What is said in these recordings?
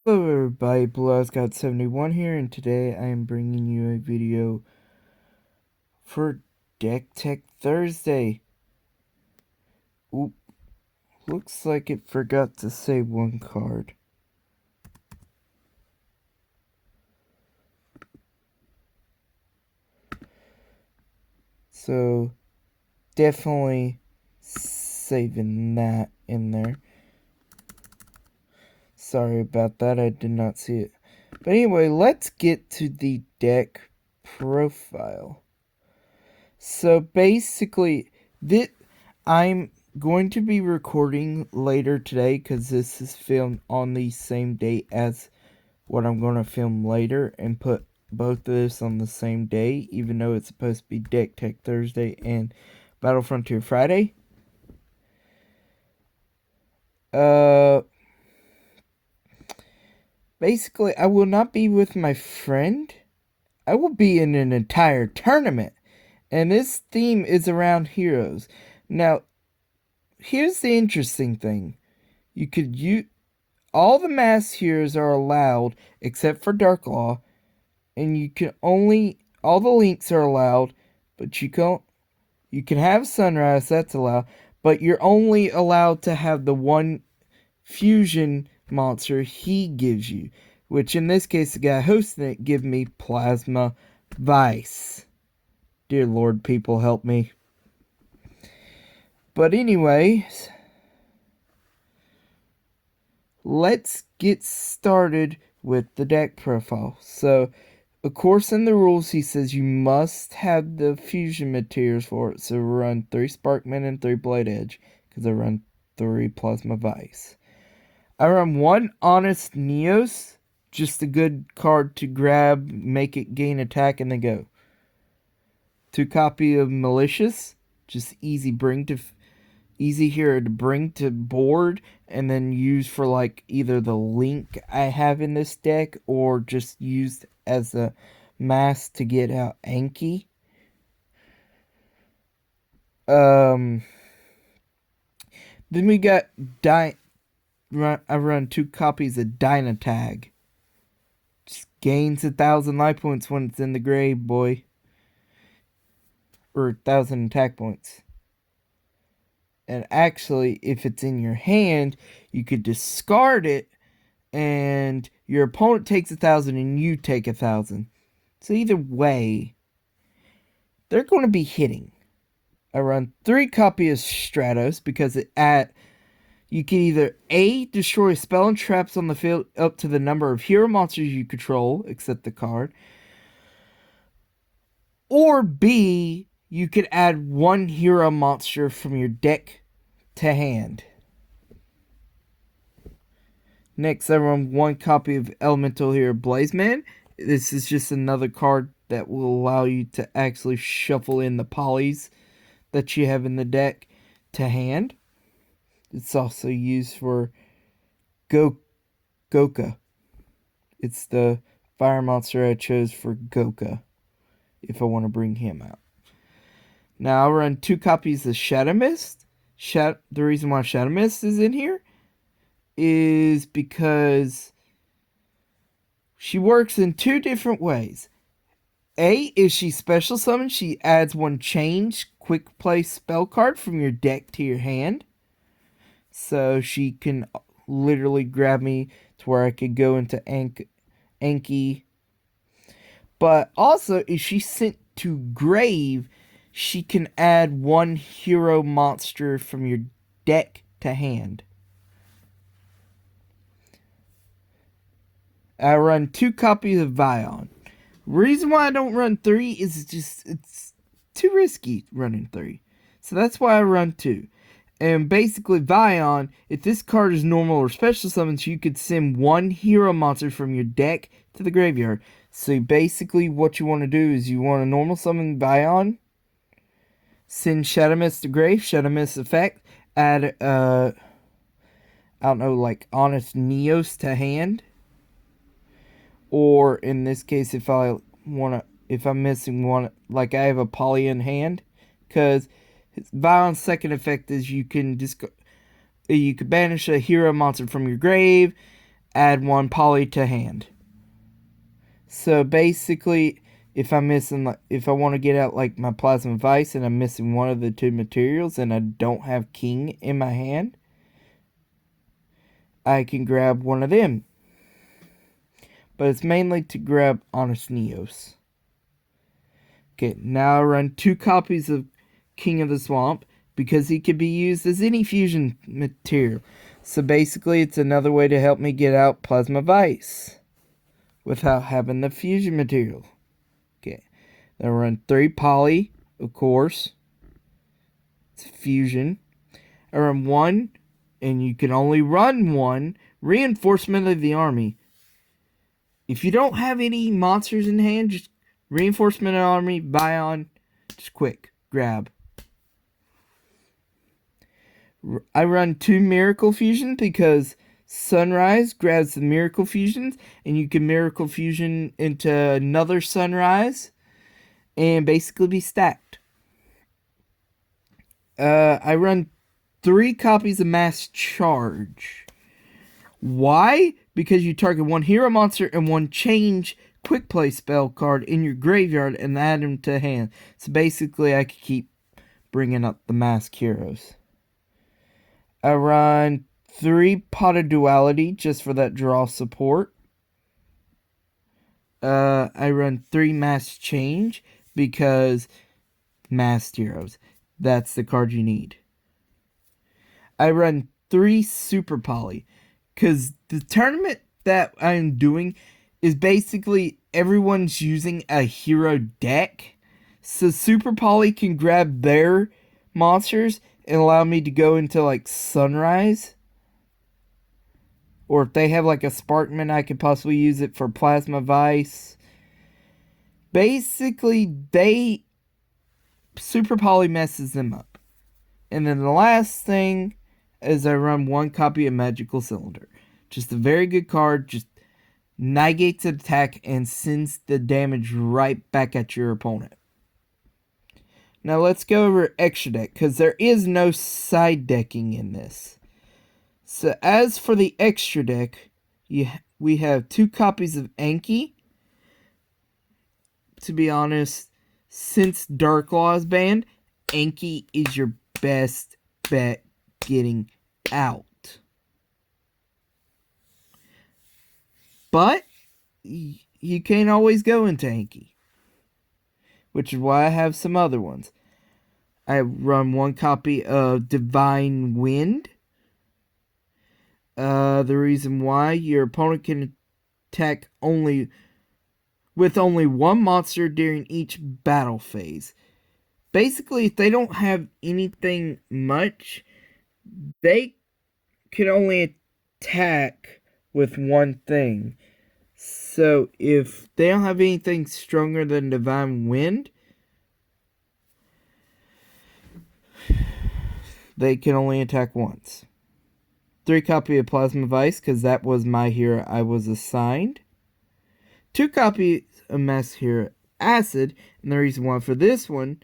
Hello everybody, BlueEyesGod71 here, and today I am bringing you a video for Deck Tech Thursday. Oop, looks like it forgot to save one card. So, definitely saving that in there. Sorry about that, I did not see it. But anyway, let's get to the deck profile. So basically, I'm going to be recording later today because this is filmed on the same day as what I'm going to film later, and put both of this on the same day, even though it's supposed to be Deck Tech Thursday and Battle Frontier Friday. Basically, I will not be with my friend. I will be in an entire tournament, and this theme is around heroes. Now, here's the interesting thing. You could use all the mass heroes are allowed except for Dark Law, and you can only all the links are allowed, but you can have Sunrise, that's allowed, but you're only allowed to have the one fusion monster he gives you, which in this case the guy hosting it give me Plasma Vice. Dear Lord, people help me. But anyways, let's get started with the deck profile. So, of course, in the rules, he says you must have the fusion materials for it. So, run 3 Sparkman and 3 Blade Edge, because I run 3 Plasma Vice. I run 1 Honest Neos, just a good card to grab, make it gain attack, and then go. 2 copy of Malicious, just easy hero to bring to board and then use for like either the link I have in this deck or just used as a mask to get out Anki. Then we got I run 2 copies of Dynatag. Just gains 1,000 life points when it's in the grave, boy. Or 1,000 attack points. And actually, if it's in your hand, you could discard it, and your opponent takes 1,000 and you take 1,000. So either way, they're going to be hitting. I run 3 copies of Stratos because you can either A, destroy spell and traps on the field up to the number of hero monsters you control, except the card, or B, you could add 1 hero monster from your deck to hand. Next, I run 1 copy of Elemental Hero Blazeman. This is just another card that will allow you to actually shuffle in the polys that you have in the deck to hand. It's also used for Goka. It's the fire monster I chose for Goka, if I want to bring him out. Now, I'll run 2 copies of Shadow Mist. The reason why Shadow Mist is in here is because she works in 2 different ways. A, if she special summons, she adds 1 change quick play spell card from your deck to your hand. So she can literally grab me to where I could go into Anki. But also, if she's sent to grave, she can add 1 hero monster from your deck to hand. I run 2 copies of Vion. Reason why I don't run 3 is it's too risky running 3. So that's why I run 2. And basically, Vion, if this card is normal or special summons, you could send 1 hero monster from your deck to the graveyard. So basically, what you want to do is you want to normal summon Vion, send Shadow Mist to grave, Shadow Mist effect, add, I don't know, like Honest Neos to hand. Or in this case, if I'm missing one, like I have a poly in hand, because Vion's second effect is you can banish a hero monster from your grave, add 1 poly to hand. So basically, if I'm missing, if I want to get out like my Plasma Vice and I'm missing one of the 2 materials and I don't have King in my hand, I can grab one of them. But it's mainly to grab Honest Neos. Okay, now I run 2 copies of King of the Swamp because he could be used as any fusion material. So basically, it's another way to help me get out Plasma Vice without having the fusion material. Okay, then I run 3 poly, of course. It's fusion. I run 1, and you can only run 1, Reinforcement of the Army. If you don't have any monsters in hand, just Reinforcement of the Army, Bion, just quick, grab. I run 2 Miracle Fusions because Sunrise grabs the Miracle Fusions, and you can Miracle Fusion into another Sunrise, and basically be stacked. I run 3 copies of Mass Charge. Why? Because you target 1 hero monster and 1 change quick play spell card in your graveyard and add them to hand. So basically, I could keep bringing up the mask heroes. I run 3 Pot of Duality just for that draw support. I run 3 Mass Change because masked heroes. That's the card you need. I run 3 Super Poly because the tournament that I'm doing is basically everyone's using a hero deck. So Super Poly can grab their monsters and allow me to go into like Sunrise. Or if they have like a Sparkman, I could possibly use it for Plasma Vice. Basically, Super Poly messes them up. And then the last thing is I run 1 copy of Magical Cylinder. Just a very good card. Just negates attack and sends the damage right back at your opponent. Now let's go over extra deck, because there is no side decking in this. So as for the extra deck, we have 2 copies of Anki. To be honest, since Dark Law is banned, Anki is your best bet getting out. But you can't always go into Anki, which is why I have some other ones. I run 1 copy of Divine Wind. The reason why, your opponent can attack with only 1 monster during each battle phase. Basically, if they don't have anything much, they can only attack with 1 thing. So if they don't have anything stronger than Divine Wind, they can only attack once. 3 copy of Plasma Vice, because that was my hero I was assigned. 2 copies of Mass Hero Acid, and the reason why for this one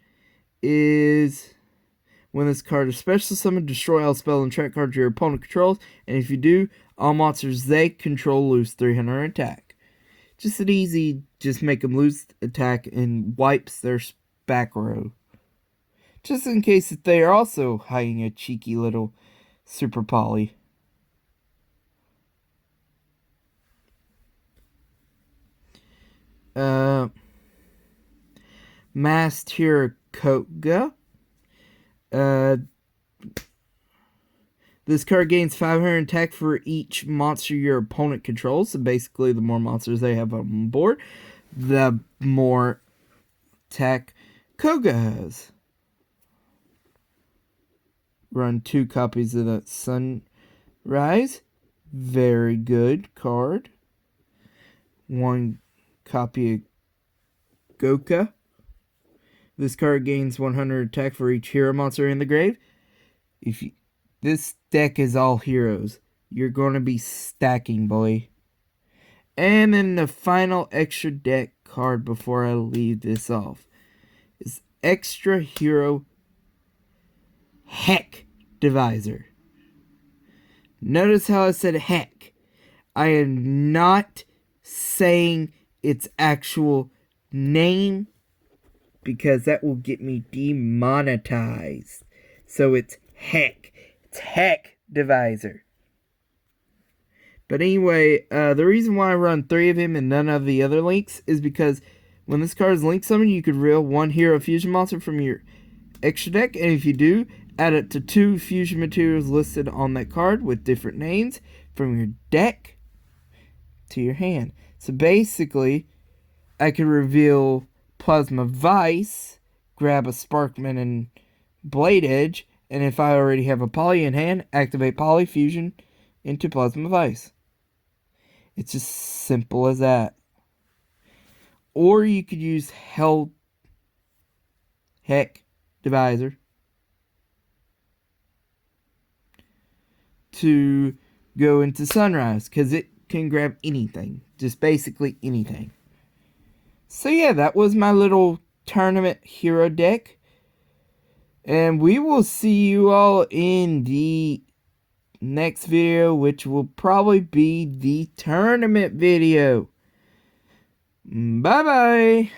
is when this card is special summon, destroy all spell and trap cards your opponent controls, and if you do, all monsters they control lose 300 attack. Just an easy, just make them lose attack and wipes their back row. Just in case that they are also hiding a cheeky little Super Poly. Masked Hero Koga. This card gains 500 attack for each monster your opponent controls. So basically, the more monsters they have on board, the more attack Koga has. Run 2 copies of the Sunrise. Very good card. 1 copy of Goka. This card gains 100 attack for each hero monster in the grave. This deck is all heroes. You're going to be stacking, boy. And then the final extra deck card before I leave this off is Extra Hero Heck Divisor. Notice how I said heck. I am not saying its actual name because that will get me demonetized. So it's Heck. It's Heck Divisor. But anyway, the reason why I run 3 of him and none of the other links is because when this card is link summoned, you could reel 1 hero fusion monster from your extra deck, and if you do, add it to 2 fusion materials listed on that card with different names from your deck to your hand. So basically, I could reveal Plasma Vice, grab a Sparkman and Blade Edge, and if I already have a Poly in hand, activate Poly Fusion into Plasma Vice. It's just simple as that. Or you could use Heck Divisor to go into Sunrise, because it can grab anything. Just basically anything. So yeah, that was my little tournament hero deck. And we will see you all in the next video, which will probably be the tournament video. Bye bye.